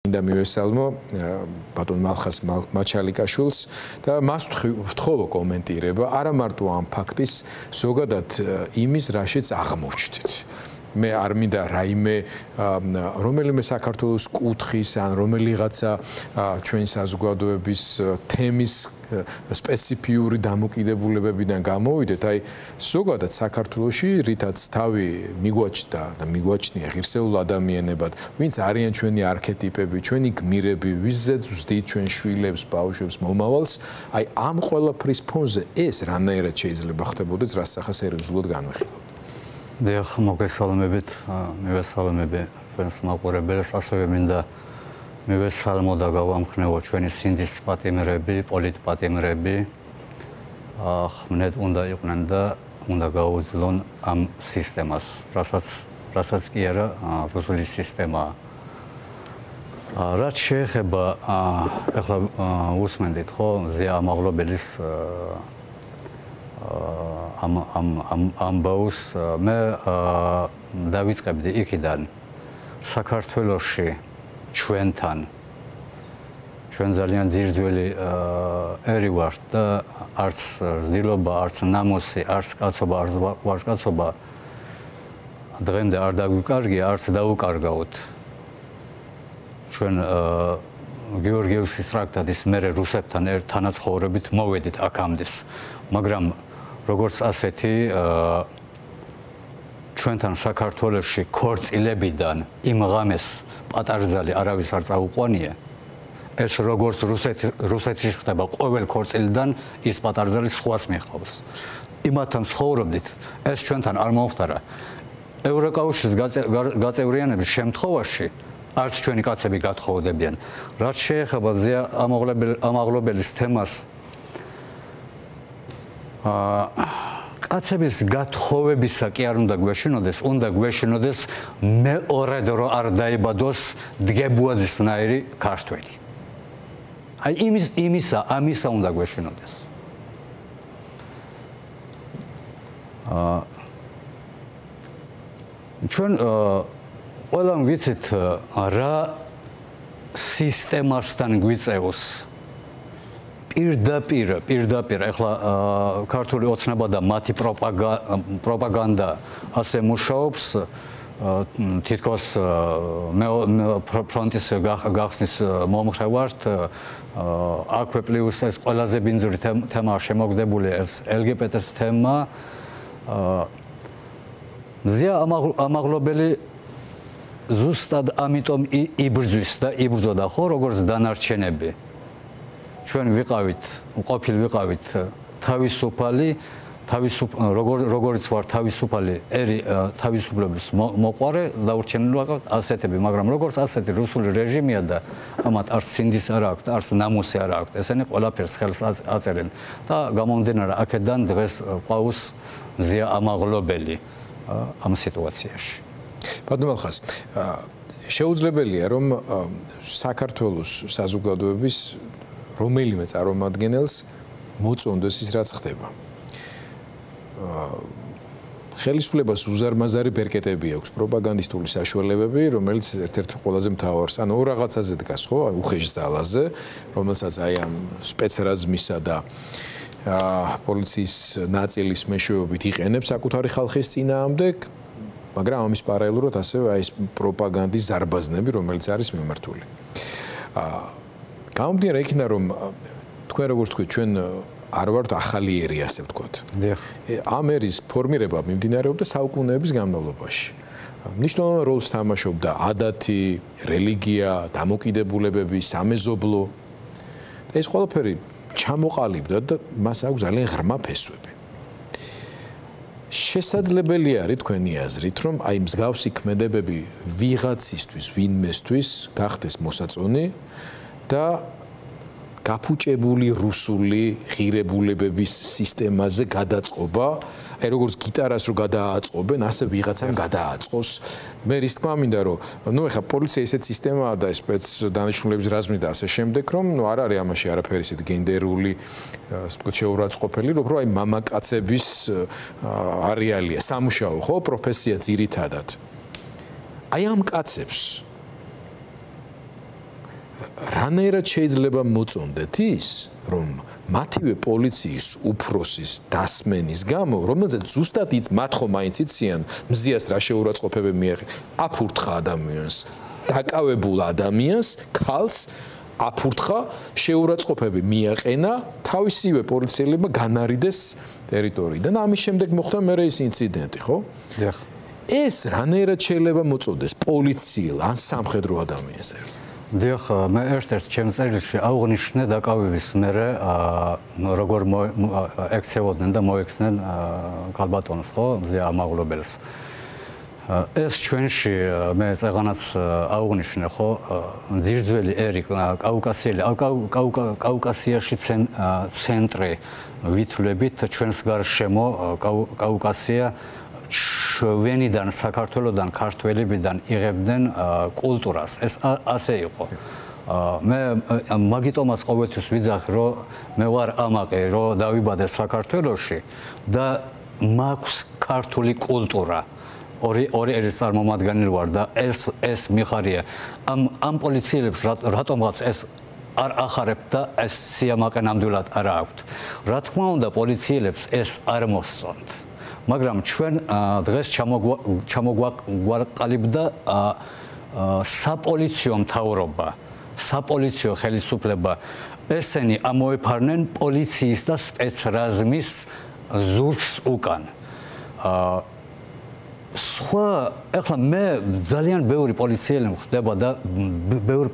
და მივესალმო ბატონ მალხას მაჩალიკაშვილს და მას ვთხოვო კომენტირება არა მარტო ამ ფაქტის ზოგადად იმის რაშიც აღმოჩნდით მე არ მინდა რაიმე რომელიმე საქართველოს კუთხის ან რომელიღაცა ჩვენ საზოგადოების თემის სპეციფიური დამოკიდებულებებიდან გამოვიდეთ აი ზოგადად საქართველოში რითაც თავი მიგვაჩნდა და მიგვაჩნია ღირსეულ ადამიანებად ვინც არიან ჩვენი არქეტიპები ჩვენი გმირები ვიზეც ვზდით ჩვენ შვილებს ბავშვებს მომავალს აი ამ ყველაფრის ფონზე ეს რანაირად შეიძლება ხდებოდეს რაც სახა სერიოზულად განვიხილოთ დიახ, მოგესალმებით, მივესალმები ჩვენს მაყურებელს, ასევე მინდა მივესალმო და გავამხნევო ჩვენი სინდის პატიმრები, პოლიტპატიმრები. ხმნეთ უნდა იყვნენ და უნდა გაუძლონ ამ სისტემას, რასაც კი არა რუსული სისტემაა. რაც შეეხება ახლა უსმენდით ხო ზია ამაღლობელის ამბავს მე დავიწყებდი იქიდან საქართველოში ჩვენთან ჩვენ ძალიან ძირძველი ერი ვართ და არც ზრდილობა, არც ნამოსი, არც კაცობა, არც ვაჟკაცობა დღემდე არ დაგვიკარგია, არც დაუკარგავთ ჩვენ გეორგიევსკის ტრაქტატის მერე რუსებთან თანაცხოვრებით მოვედით აქამდე მაგრამ როგორც ასეთი ჩვენთან საქართველოში ქორწილებიდან იმ ღამეს პატარძალი არავის არ წაუყვანია ეს როგორც რუსეთში ხდება ყოველ ქორწილიდან ის პატარძალი სხვას მიჰყავს იმათთან ცხოვრობდით ეს ჩვენთან არ მომხდარა ევროკავშირის გაწევრიანების შემთხვევაში არც ჩვენი კაცები გათხოვდებიან რაც შეეხება ზია ამაღლობელის თემას კაცების გათხოვებისა კი არ უნდა გვეშინოდეს მეორედ რო არ დაიბადოს დგებუაძისნაირი ქართველი. აი ამისა უნდა გვეშინოდეს. ჩვენ ყველამ ვიცით რა სისტემასთან გვიწევს პირდაპირ ახლა ქართული ოცნება და მათი პროპაგანდა ასე მუშაობს თითქოს ფრონტის გახსნის მომხრე ვართ აქვე პლუს ეს ყველაზე ბინძური თემაა შემოგდებული ეს LGBT-ს თემა ზია ამაღლობელი ზუსტად ამიტომ იბრძვის და იბრძოდა ხო როგორც დანარჩენები ჩვენ ყოფილ ვიყავით თავისუფალი როგორც ვარ თავისუფალი ერი თავისუფლების მოყვარე დაურჩენილი ვიყავთ ასეთები მაგრამ როგორც ასეთი რუსული რეჟიმია და ამათ არც სინდის არ აქვს არც ნამუსი არ აქვს ესენი ყველაფერს ხელს აწერენ და გამომდინარე აქედან დღეს ყავს ზია ამაღლობელი ამ სიტუაციაში ბატონ მალხას შეუძლებელია რომ საქართველოს საზოგადოების რომელიმე წარმომადგენელს მოწონდეს ის რაც ხდება. ხელისუფლებას უზარმაზარი ბერკეტები აქვს, პროპაგანდისტული საშუალებები, რომელიც ერთ-ერთ ყველაზე მთავარს, ანუ რაღაცაზე დგას, ხო, უხეშ ძალაზე, რომელსაც აი ამ სპეცრაზმისა და პოლიციის ნაწილის მეშვეობით იყენებს საკუთარი ხალხის წინააღმდეგ, მაგრამ ამის პარალელურად ასევე აი ეს პროპაგანდის ზარბაზნები, რომელიც არის მიმართული. გამომდინარე იქიდან რომ თქვენ როგორც თქვით ჩვენ არ ვართ ახალი ერი ასე ვთქვათ. დიახ. ამ ერის ფორმირება მიმდინარეობდა საუკუნეების განმავლობაში. მნიშვნელოვან როლს თამაშობდა ადათი, რელიგია, დამოკიდებულებები, სამეზობლო. და ეს ყველაფერი ჩამოყალიბდა და მას აქვს ძალიან ღრმა ფესვები. შესაძლებელი არის თქვენი აზრით რომ აი მსგავსი ქმედებები ვიღაცისთვის, ვინმესთვის გახდეს მოსაწონი და გაფუჭებული რუსული ღირებულებების სისტემაზე გადაწყობა, აი როგორც გიტარას რო გადააწყობენ, ასე ვიღაცამ გადააწყოს. მე რის თქმა მინდა რომ ნუ ეხა პოლიცია ესეთ სისტემაა და სპეც დანიშნულების რაზმი და ასე შემდეგ, რომ ნუ არ არის ამაში არაფერი ისეთ გენდერული, ასე ვთქვათ, შეურაცხყოფელი, რომ აი მამაკაცების არეალია, სამუშაო, ხო, პროფესია ძირითადად. აი ამ კაცებს რანაირად შეიძლება მოწონდეთ ის, რომ მათივე პოლიციის უფროსის დასმენის გამო, რომელზეც ზუსტად მათ ხომ მაინც იციან, მზიას რა შეურაცხყოფები მიიღეს, აფურთხა ადამიანს, დაკავებულ ადამიანს, ქალს აფურთხა, შეურაცხყოფები მიაყენა, თავისივე პოლიციელებმა განარიდეს ტერიტორიიდან. ამის შემდეგ მოხდა მერე ის ინციდენტი, ხო? დიახ. ეს რანაირად შეიძლება მოწონდეს პოლიციელ ან სამხედრო ადამიანს ერთად? დიახ, მე ერთ-ერთ ჩემს წერილში აღვნიშნე დაკავების მერე როგორ ექცევოდნენ და მოექცნენ ქალბატონს, ხო, მზე ამაღლობელს. ეს ჩვენში მე წეღანაც აღვნიშნე, ხო, ძირძველი ერი კავკასიელი, კავკასიაში ცენტრი ვითვლებით ჩვენს გარშემო კავკასია ჩვენიდან საქართველოსდან ქართველებიდან იღებდნენ კულტურას. ეს ასე იყო. მე მაგიტომაც ყოველთვის ვიძახი, რომ მე ვარ ამაყი, რომ დავიბადე საქართველოში და მაქვს ქართული კულტურა. ორი ერის წარმომადგენელი ვარ და ეს მიხარია. ამ პოლიციელებს რატომღაც ეს არ ახარებთ და ეს სიამაყე ნამდვილად არ აქვთ. რა თქმა უნდა, პოლიციელებს ეს არ მოსწონთ. მაგრამ ჩვენ დღეს ჩამოგვაყალიბდა საპოლიციო მთავრობა, საპოლიციო ხელისუფლება. ესენი ამოეფარნენ პოლიციის და სპეცრაზმის ზურგს უკან. სხვა, ეხლა მე ძალიან ბევრი პოლიციელი მხვდება და ბევრი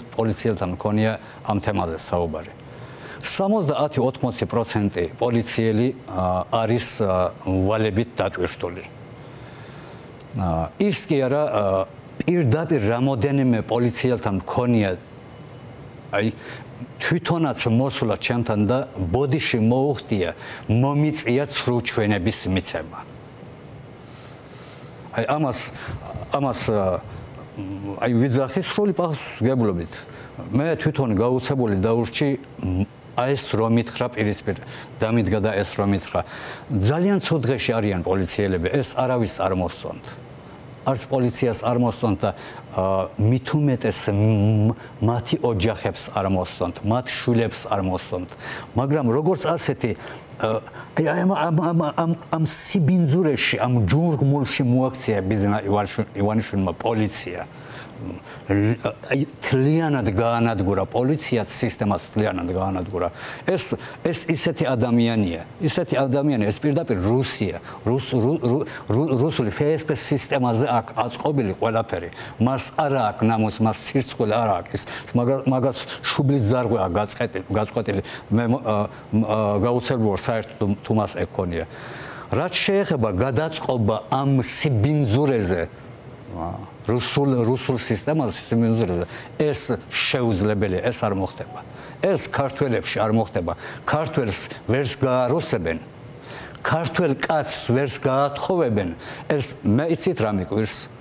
პოლიციელთან მქონია ამ თემაზე საუბარი. 70-80% პოლიციელი არის ვალებით დატვირთული. ის კი არა, პირდაპირ რამოდენიმე პოლიციელთან მქონია თვითონაც მოსულა ჩემთან და ბოდიში მოუხდია მომიწია ცრუ ჩვენების მიცემა. ამას ვიძახი სრული პასუხისმგებლობით. მე თვითონ გაუცებული დაურჩი ეს რომ მითხრა პირისპირ დამიდგა და ეს რომ მითხრა. ძალიან ცუდ დღეში არიან პოლიციელები, ეს არავის არ მოსწონთ. არც პოლიციას არ მოსწონთ და მით უმეტეს მათი ოჯახებს არ მოსწონთ, მათ შვილებს არ მოსწონთ. მაგრამ როგორც ასეთი ამ სიბინძურეში, ამ ჯურღმულში მოაქცია ბიძინა ივანიშვილმა პოლიცია. თლიანად გაანადგურა პოლიციაც, სისტემას თლიანად გაანადგურა. ეს ისეთი ადამიანია, ეს პირდაპირ რუსია, რუსული FSB სისტემაზე აქვს აწყობილი ყველაფერი. მას არ აქვს ნამუს, მას სირცხვილე არ აქვს. მაგას შუბლის ზარღვე აქვს გაწყვეტილი. მე გაუცემელი ვარ საერთოდ თუ მას ეკონია. რაც შეეხება გადაწყობა ამ სიბინძურეზე, რუსულ სისტემაზე სიმინძურეზე, ეს შეუძლებელია, ეს არ მოხდება. ეს ქართველებში არ მოხდება. ქართველს ვერს გააროსებენ, ქართველ კაცს ვერს გაათხოვებენ. ეს მე იცით რა მიკვირს?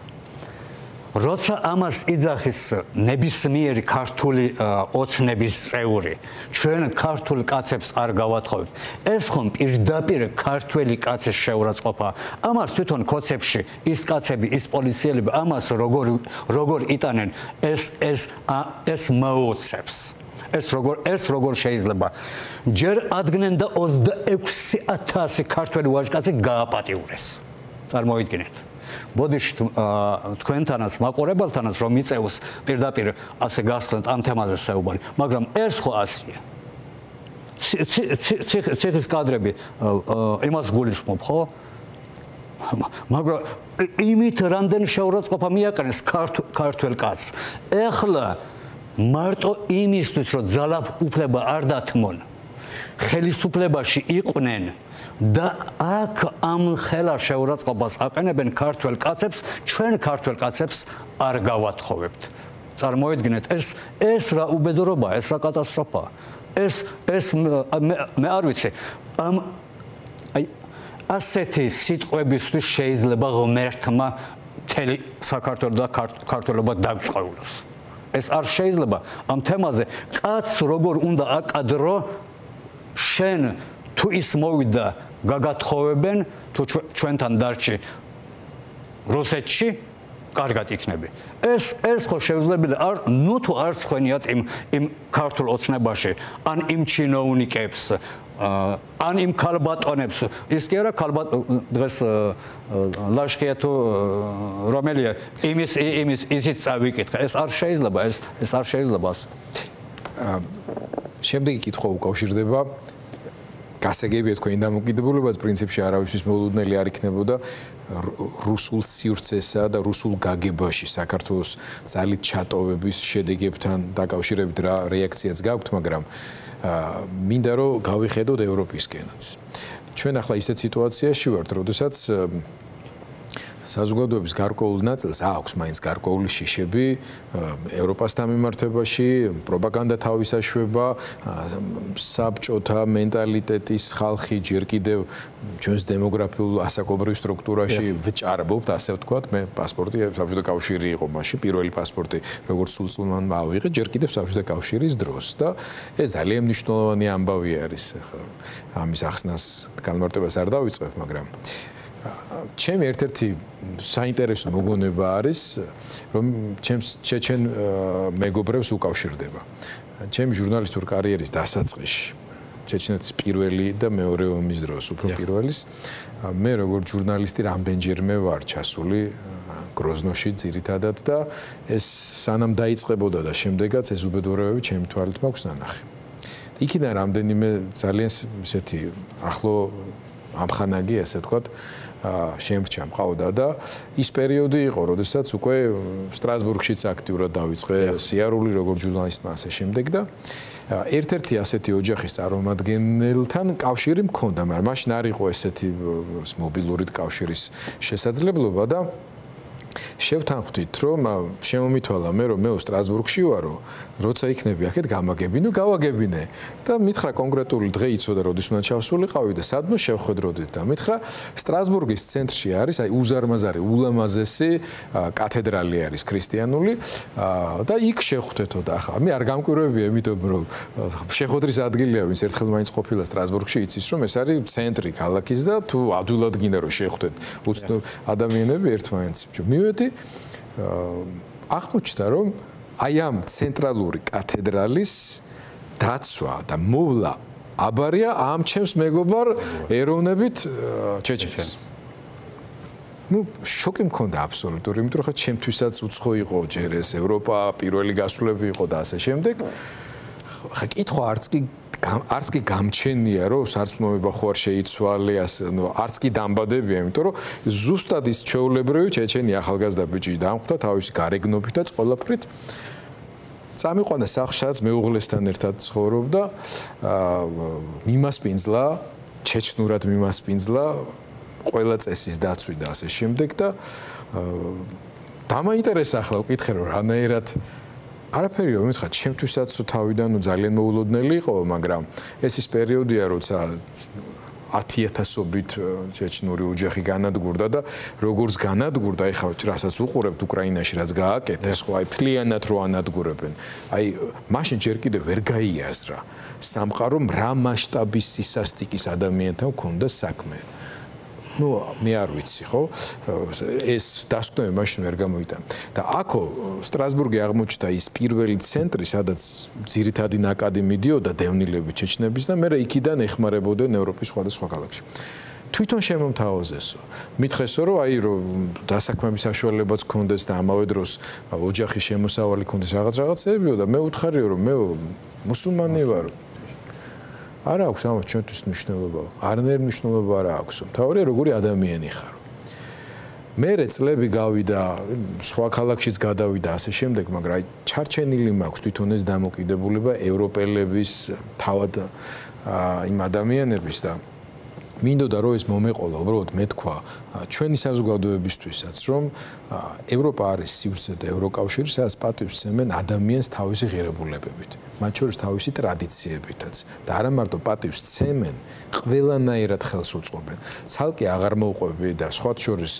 როცა ამას იძახის ნებისმიერი ქართული ოცნების წევრი, ჩვენ ქართულ კაცებს არ გავათხოვებთ. ეს ხომ პირდაპირ ქართველი კაცის შეურაცხყოფა. ამას თვითონ კოცებში ის კაცები, ის პოლიციელები ამას როგორ იტანენ, ეს მოუწევს. ეს როგორ შეიძლება? ჯერ ადგენენ და 26,000 ქართველი ვაჟკაცი გააპატიურეს. წარმოიდგინეთ. ბოდიში თქვენთანაც მაყურებელთანაც რომ მიწევს პირდაპირ ასე გასვლენთ ამ თემაზე საუბარი, მაგრამ ეს ხო ასია. ციხის კადრები იმას გულისხმობ, ხო? მაგრამ იმით რამდენი შეურაცხყოფა მიაყენეს ქართველ კაცს. ეხლა მარტო იმისთვის რომ ძალაუფლება არ დათმონ, ხელისუფლებაში იყვნენ და აქ ამ ხელა შეურაცხყოფას აყენებენ ქართველ კაცებს, ჩვენ ქართველ კაცებს არ გავათხოვებთ. წარმოიდგინეთ, ეს რა უბედურობა, ეს რა კატასტროფა. ეს მე არ ვიცი. ასეთი სიტყვებისთვის შეიძლება ღმერთმა მთელი საქართველო და ქართველობა დაგწყეულოს. ეს არ შეიძლება ამ თემაზე კაცს როგორ უნდა აკადრო, შენ თუ ის მოვიდა გაგათხოვებენ, თუ ჩვენთან დარჩი რუსეთში, კარგად იქნები. ეს ხო შეუძლებელი არ ნუ თუ არ ხვენიათ იმ ქართულ ოცნებაში ან იმ ჩინოუნიკებს ან იმ ქალბატონებს ის კი არა დღეს ლაშქია თუ რომელია იმის ისიც წავიკითხა ეს არ შეიძლება ეს არ შეიძლება ასე შემდეგი კითხვა უკავშირდება გასაგებია თქვენი დამოკიდებულებას პრინციპში არავისთვის მოულოდნელი არ იქნებოდა რუსულ სივრცესა და რუსულ გაგებაში საქართველოს ძალით ჩატოვების შედეგებთან დაკავშირებით რა რეაქციაც გაქვთ, მაგრამ მინდა რომ გავიხედოთ ევროპისკენაც. ჩვენ ახლა ისეთ სიტუაციაში ვართ, როდესაც საზოგადოების გარკვეულ ნაწილს აქვს მაინც გარკვეული შიშები ევროპასთან მიმართებაში, პროპაგანდა თავისაშვება, საბჭოთა მენტალიტეტის ხალხი ჯერ კიდევ ჩვენს დემოგრაფიულ ასაკობრივ სტრუქტურაში ვჭარბობთ, ასე ვთქვათ, მე პასპორტი საბჭოთა კავშირი იყო მაშინ, პირველი პასპორტი როგორც სულწლმანმა ავიღე, ჯერ კიდევ საბჭოთა კავშირის დროს და ეს ძალიან მნიშვნელოვანი ამბავი არის, ამის ახსნას განმარტებას არ დავიწყებ, მაგრამ ჩემი ერთ-ერთი საინტერესო მოგონება არის, რომ ჩემს ჩეჩენ მეგობრებს უკავშირდება. ჩემი ჟურნალისტურ კარიერის დასაწყისში, ჩეჩნეთის პირველი და მეორე ომის დროს, უფრო პირველის, მე როგორც ჟურნალისტი რამდენჯერმე ვარ ჩასული გროზნოში ძირითადად და ეს სანამ დაიწყებოდა და შემდეგაც ეს უბედურებები ჩემი თვალით მაქვს ნანახი. იქიდან რამდენიმე ძალიან ისეთი ახლო ამხანაგი, ასე ვთქვათ, შემრჩა მყავდა და ის პერიოდი იყო, როდესაც უკვე სტრასბურგშიც აქტიურად დავიწყე სიარული როგორც ჟურნალისტმა ასე შემდეგ და ერთ-ერთი ასეთი ოჯახის წარმომადგენელთან კავშირი მქონდა, მაგრამ მაშინ არ იყო ესეთი მობილური კავშირის შესაძლებლობა და შევთანხმდით, რომ შემომითვალა მე რომ მე სტრასბურგში ვარო, როცა იქნები აქეთ გამაგებინო, გავაგებინე და მითხრა კონკრეტული დღე იცოდა, როდის უნდა ჩავსულიყავი და სადმო შევხვედროდით და მითხრა სტრასბურგის ცენტრში არის, აი უზარმაზარი, ულამაზესი კათედრალი არის ქრისტიანული და იქ შევხვდეთო და ახლა მე არ გამკვირვებია, იმიტომ რომ შეხვედრის ადგილია, ვინც ერთხელ მაინც ყოფილა სტრასბურგში, იცის რომ ეს არის ცენტრი ქალაქის და თუ ადვილად გინდა რომ შევხვდეთ უცნობ ადამიანები ერთმანეთს მივედი აღმოჩნდა რომ აი ამ ცენტრალური კათედრალის დაცვა და მოვლა აბარია ამ ჩემს მეგობარ ეროვნებით ჩეჩენს. ну შოკი მქონდა აბსოლუტური, იმიტომ რომ ხა ჩემთვისაც უცხო იყო ჯერ ეს ევროპა, პირველი გასვლები იყო და ასე შემდეგ. ხა კითხვა არც კი გამჩენია რომ სარწმუნოება ხო არ შეიცვალე ასე ნუ არც კი დამბადებია, იმიტომ რომ ზუსტად ის ჩვეულებრივი ჩეჩენი ახალგაზრდა ბიჭი დამხვდა თავისი გარეგნობითაც ყველაფრით. წამიყვანა სახლში, სადაც მეუღლესთან ერთად ცხოვრობდა, მიმასპინძლა, ჩეჩნურად მიმასპინძლა, ყველა წესის დაცვი და ასე შემდეგ და დამაინტერესა ახლა ვკითხე რომ რანაირად არაფერი რომ მითხრა ჩემთვისაც თავიდან ძალიან მოულოდნელი იყო, მაგრამ ეს ის პერიოდია, როცა 10,000-ობით ჩეჩნური ოჯახი განადგურდა და როგორც განადგურდა, ეხლა რასაც უყურებთ უკრაინაში, რაც გააკეთეს, ხო აი მთლიანად რო ანადგურებენ. აი მაშინ ჯერ კიდევ ვერ გაიაზრა სამყარომ რა მასშტაბის სისასტიკის ადამიანთან ქონდა საქმე. ну მე არ ვიცი ხო ეს დასკვნები მაშინ ვერ გამოიტანა და აქო სტრასბურგი აღმოჩნდა ის პირველი ცენტრი სადაც ძირითადი ნაკადი მიდიოდა დევნილები ჩეჩნების და მე იქიდან ეხმარებოდნენ ევროპის სხვადასხვა ქალაქში თვითონ შემომთავაზესო მითხრესო რომ აი რომ დასაქმების საშუალებაც ქონდეს და ამავე დროს ოჯახის შემოსავალი ქონდეს რაღაცებიო და მე უთხარიო რომ მე მუსულმანი ვარ არა აქვს ამას ჩვენთვის მნიშვნელობა. არანაირი მნიშვნელობა არ აქვს. თავარია როგორი ადამიანი ხარ. მერე წლები გავიდა, სხვა ქალაქშიც გადავიდა ასე შემდეგ, მაგრამ აი ჩარჩენილი მაქვს თვითონ ეს დამოკიდებულება ევროპელების თავად იმ ადამიანების და მინდოდა რომ ეს მომეყოლა, უბრალოდ მეთქვა ჩვენი საზოგადოებისთვისაც, რომ ევროპა არის სივრცე და ევროკავშირი, სადაც პატივს სცემენ ადამიანს თავისი ღირებულებებით, მათ შორის თავისი ტრადიციებითაც და არა მარტო პატივს სცემენ, ყველანაირად ხელს უწყობენ. ცალკე აღარ მოუყვები და სხვათ შორის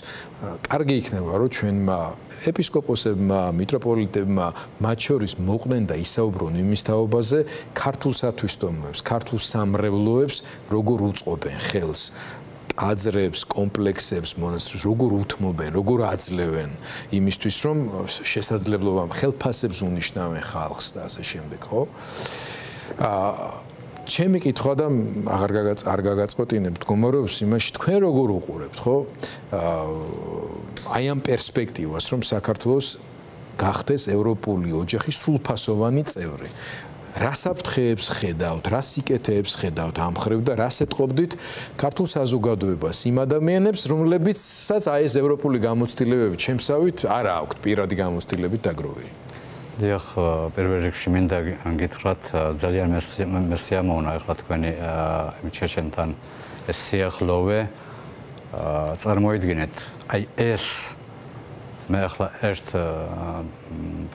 კარგი იქნება, რომ ჩვენმა ეპისკოპოსებმა, მიტროპოლიტებმა მათ შორის მოყვნენ და ისაუბრონ იმის თაობაზე, ქართულ სათვისტომოებს, ქართულ სამრევლოებს როგორ უწყობენ ხელს აზრებს, კომპლექსებს მონასტრის როგორ უთმობენ, როგორ აძლევენ იმისთვის, რომ შესაძლებლობა ხელფასებს უნიშნავენ ხალხს და ასე შემდეგ, ხო? ჩემი კითხვა და არ გაგაწყვეტინებთ გომორობს იმაში თქვენ როგორ უყურებთ, ხო? აი ამ პერსპექტივას, რომ საქართველოს გახდეს ევროპული ოჯახის სრულფასოვანი წევრი. რა საფრთხეებს ხედავთ, რა სიკეთეებს ხედავთ ამ ხრივ და რა ეთყობდით ქართულ საზოგადოებას იმ ადამიანებს, რომლებიცაც აი ეს ევროპული გამოცდილებები ჩემსავით არ აქვთ პირადი გამოცდილებით დაგროვილი. დიახ, პირველ რიგში მინდა გითხრათ, ძალიან მესიამოვნა ახლა თქვენი ჩეჩენთან ეს სიახლოვე. წარმოიდგინეთ, აი ეს მე ახლა ერთ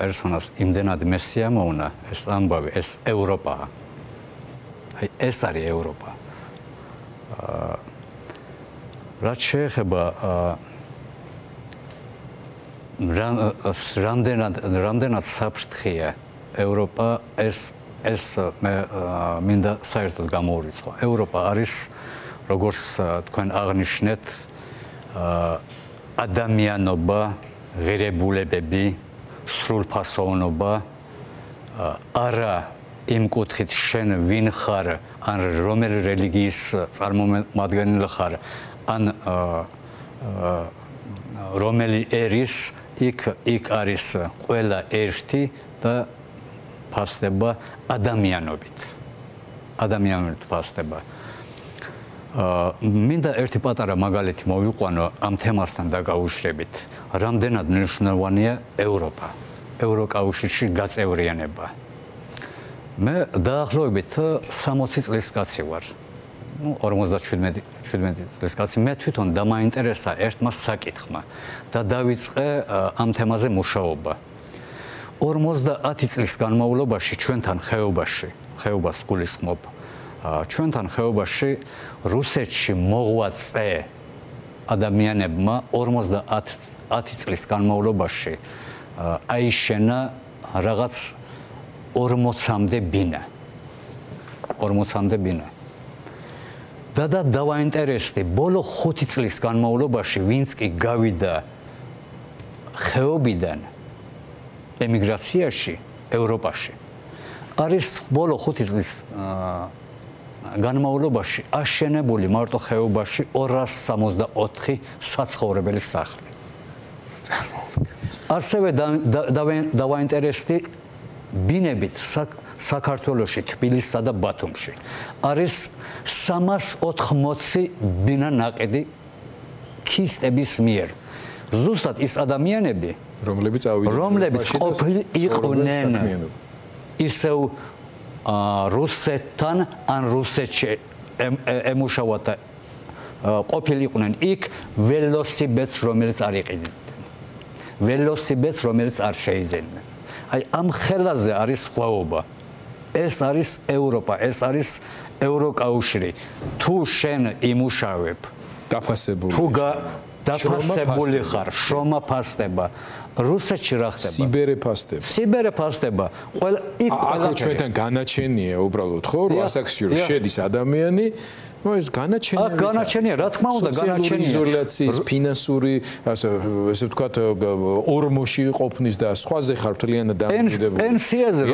პერსონას იმდენად მესიამოვნა ეს ამბავი, ეს ევროპაა. აი ეს არის ევროპა. რაც შეეხება რამდენად საფრთხეა ევროპა, ეს მე მინდა საერთოდ გამოურიცხო. ევროპა არის, როგორც თქვენ აღნიშნეთ, ადამიანობა, ღირებულებები, სრულფასოვნობა, არა იმ კუთხით შენ ვინ ხარ, ან რომელი რელიგიის წარმომადგენელი ხარ, ან რომელი ერის, იქ არის ყველა ერთი და ფასდება ადამიანობით. ადამიანობით ფასდება. მინდა ერთი პატარა მაგალითი მოვიყვანო ამ თემასთან დაკავშირებით. რამდენად მნიშვნელოვანია ევროპა, ევროკავშირში გაწევრიანება. მე დაახლოებით 60 წლის კაცი ვარ. 47 წლის კაცი. მე თვითონ დამაინტერესა ერთმა საკითხმა და დავიწყე ამ თემაზე მუშაობა. 50 წლის განმავლობაში ჩვენთან ხეობას გულისხმობ. ჩვენთან ხეობაში რუსეთში მოღვაწე ადამიანებმა 50 წლის განმავლობაში აიშენა რაღაც 40-მდე ბინა. 40-მდე ბინა. და დავაინტერესდი ბოლო 5 წლის განმავლობაში ვინც კი გავიდა ხეობიდან ემიგრაციაში ევროპაში არის ბოლო 5 წლის განმავლობაში აშენებული მარტო ხეობაში 264 საცხოვრებელი სახლი. ასევე დავაინტერესდი ბინებით საქართველოში, თბილისსა და ბათუმში. არის 380 ბინა ნაყიდი ქისტების მიერ. ზუსტად ის ადამიანები, რომლებიც ყოფილი იყვნენ ისევ რუსეთთან ან რუსეთში ემუშავათ და ყოფილიყვნენ იქ ველოსიპედს, რომელიც არ იყიდნენ. ველოსიპედს, რომელიც არ შეიძენდნენ. აი ამ ხელაზე არის სხვაობა. ეს არის ევროპა, ეს არის ევროკავშირი. თუ შენ იმუშავებ, დაფასებული ხარ, შრომა ფასდება. რუსეთში რა ხდება? სიბერე ფასდება. აქ ჩვენთან განაჩენია უბრალოდ, ხო, რომ ასაკში რომ შედის ადამიანი, განაჩენია, რა თქმა უნდა, განაჩენია იზოლაციის, ფინანსური, ასე ვთქვათ, ორმოში ყოფნის და სხვაზე ხარ მთლიანად დამოკიდებული. პენსიაზე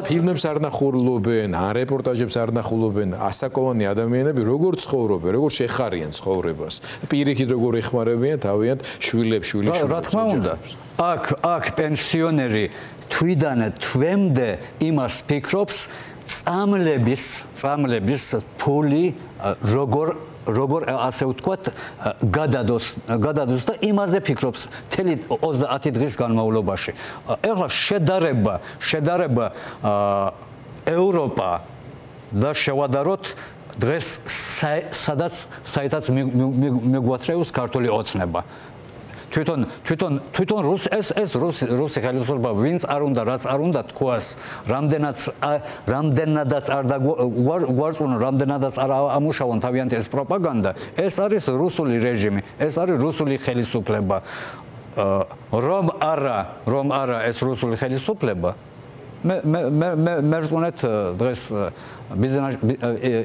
ფილმებს არ ნახულობენ, ან რეპორტაჟებს არ ნახულობენ, ასაკოვანი ადამიანები როგორ ცხოვრობენ, როგორ შეხარიან ცხოვრებას, პირიქით როგორ ეხმარებიან თავიანთ შვილებს. რა თქმა უნდა, აქ პენსიონერი თვიდან თვემდე იმას ფიქრობს, წამლების ფული როგორ ასე ვთქვათ გადადოს და იმაზე ფიქრობს მთელი 30 დღის განმავლობაში. ეხლა შედარება ევროპა და შევადაროთ დღეს საიდაც მიგვათრევს ქართული ოცნება. თვითონ რუსი ხელისუფლება ვინც არ უნდა, რაც არ უნდა თქვას, რამდენადაც არ გვარწმუნონ, რამდენადაც არ ამუშავონ თავიანთი ეს პროპაგანდა, ეს არის რუსული რეჟიმი, ეს არის რუსული ხელისუფლება. რომ არა ეს რუსული ხელისუფლება, მე რწმუნეთ დღეს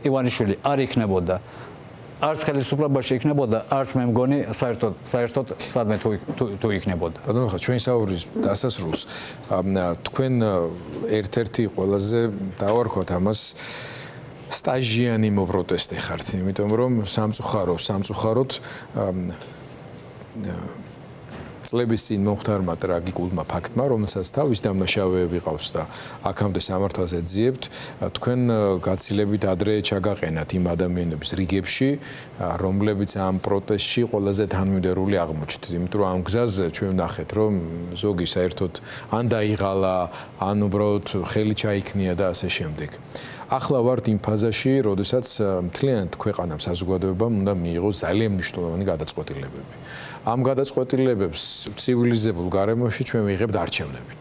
ივანიშვილი არ იქნებოდა არც ხელისუფლებაში იქნებოდა, არც მე მგონი საერთოდ სადმე თუ იქნებოდა. ბატონო ხა ჩვენ საუბრის დასასრულს თქვენ ერთ-ერთი ყველაზე დავარქვათ ამას სტაჟიანი მოპროტესტე ხართ, იმიტომ რომ სამწუხაროდ წლების წინ მომხდარმა ტრაგიკულმა ფაქტმა, რომელსაც თავის დამნაშავეები ყავს და აქამდე სამართალს ეძიებთ, თქვენ გაცილებით ადრე ჩაგაყენათ იმ ადამიანების რიგებში, რომლებიც ამ პროტესტში ყველაზე თანმიმდევრული აღმოჩნდით. იმიტომ რომ ამ გზაზე ჩვენ ვნახეთ, რომ ზოგი საერთოდ ან დაიღალა, ან უბრალოდ ხელი ჩაიქნია და ასე შემდეგ. ახლა ვართ იმ ფაზაში, როდესაც მთლიანად ქვეყანამ საზოგადოებამ უნდა მიიღოს ძალიან მნიშვნელოვანი გადაწყვეტილებები. ამ გადაწყვეტილებებს ცივილიზებულ გარემოში ჩვენ ვიღებთ არჩევნებით.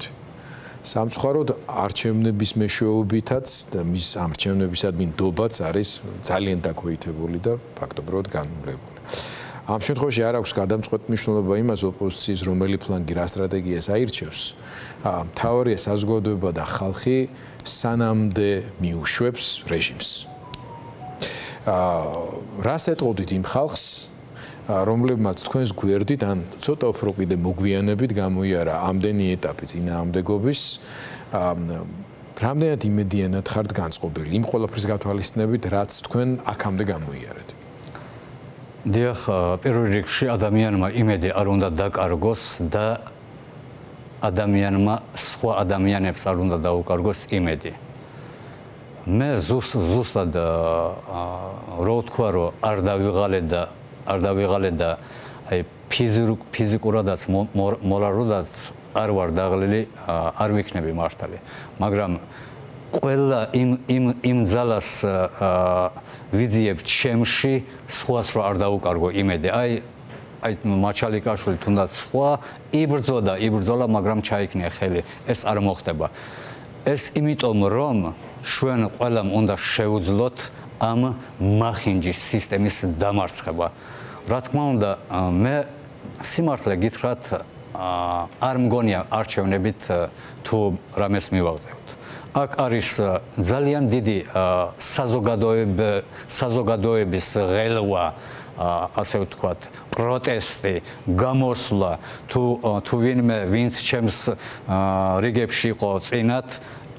სამწუხაროდ არჩევნების მეშვეობითაც და მის არჩევნებისადმი ნდობაც არის ძალიან დაქვეითებული და ფაქტობრივად განმავლებული. ამ შემთხვევაში არ აქვს გადამწყვეტ მნიშვნელობა იმას ოპოზიციის რომელი ფლანგი რა სტრატეგიას აირჩევს. მთავარია საზოგადოება და ხალხი სანამდე მიუშვებს რეჟიმს. რას ეტყოდით იმ ხალხს, რომლებმაც თქვენს გვერდით ან ცოტა უფრო კიდე მოგვიანებით გამოიარა ამდენი ეტაპი წინააღმდეგობის, რამდენად იმედიანად ხართ განწყობილი იმ ყველაფრის გათვალისწინებით, რაც თქვენ აქამდე გამოიარეთ. დიახ, პირველ რიგში ადამიანმა იმედი არ უნდა დაკარგოს და ადამიანმა სხვა ადამიანებს არ უნდა დაუკარგოს იმედი. მე ზუსტად რო ვთქვა, რომ არ დავიღალე და აი ფიზიკურადაც მორალურადაც არ ვარ დაღლილი, არ ვიქნები მართალი. მაგრამ ყველა იმ ძალას ვიძიებ ჩემში, სხვას რო არ დაუკარგო იმედი. აი მაჩალიკაშვილი თუნდაც სხვა იბრძოლა, მაგრამ ჩაიქნია ხელი. ეს არ მოხდება. ეს იმიტომ რომ ჩვენ ყველამ უნდა შევძლოთ ამ მახინჯის სისტემის დამარცხება. რა თქმა უნდა, მე სიმართლე გითხრათ, არ მგონია არჩევნებით თუ რამეს მივაღწევთ. აქ არის ძალიან დიდი საზოგადოების ღელვა, ასე ვთქვათ, პროტესტი, გამოსვლა, თუ ვინმე ვინც ჩემს რიგებში იყო წინათ,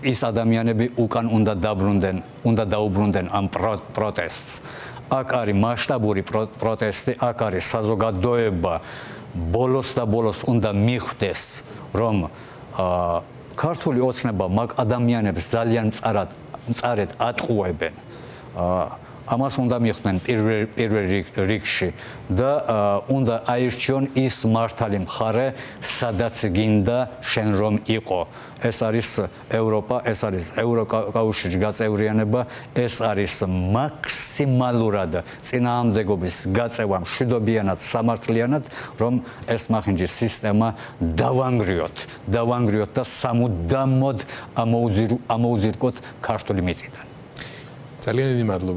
ის ადამიანები უკან უნდა დაუბრუნდნენ ამ პროტესტს. აქ არის მასშტაბური პროტესტი, აქ არის საზოგადოება, ბოლოს უნდა მიხვდეს, რომ ქართული ოცნება მაგ ადამიანებს ძალიან მწარედ ატყუებენ. ამას უნდა მიხვდნენ პირველ რიგში და უნდა აირჩიონ ის მართალი მხარე, სადაც გინდა შენ რომ იყო. ეს არის ევროპა, ეს არის ევროკავშირის გაწევრიანება, ეს არის მაქსიმალურად წინააღმდეგობის გაწევა მშვიდობიანად, სამართლიანად, რომ ეს მახინჯის სისტემა დავანგრიოთ და სამუდამოდ ამოუზირკოთ ქართული მიწიდან. ძალიან დიდი მადლობა.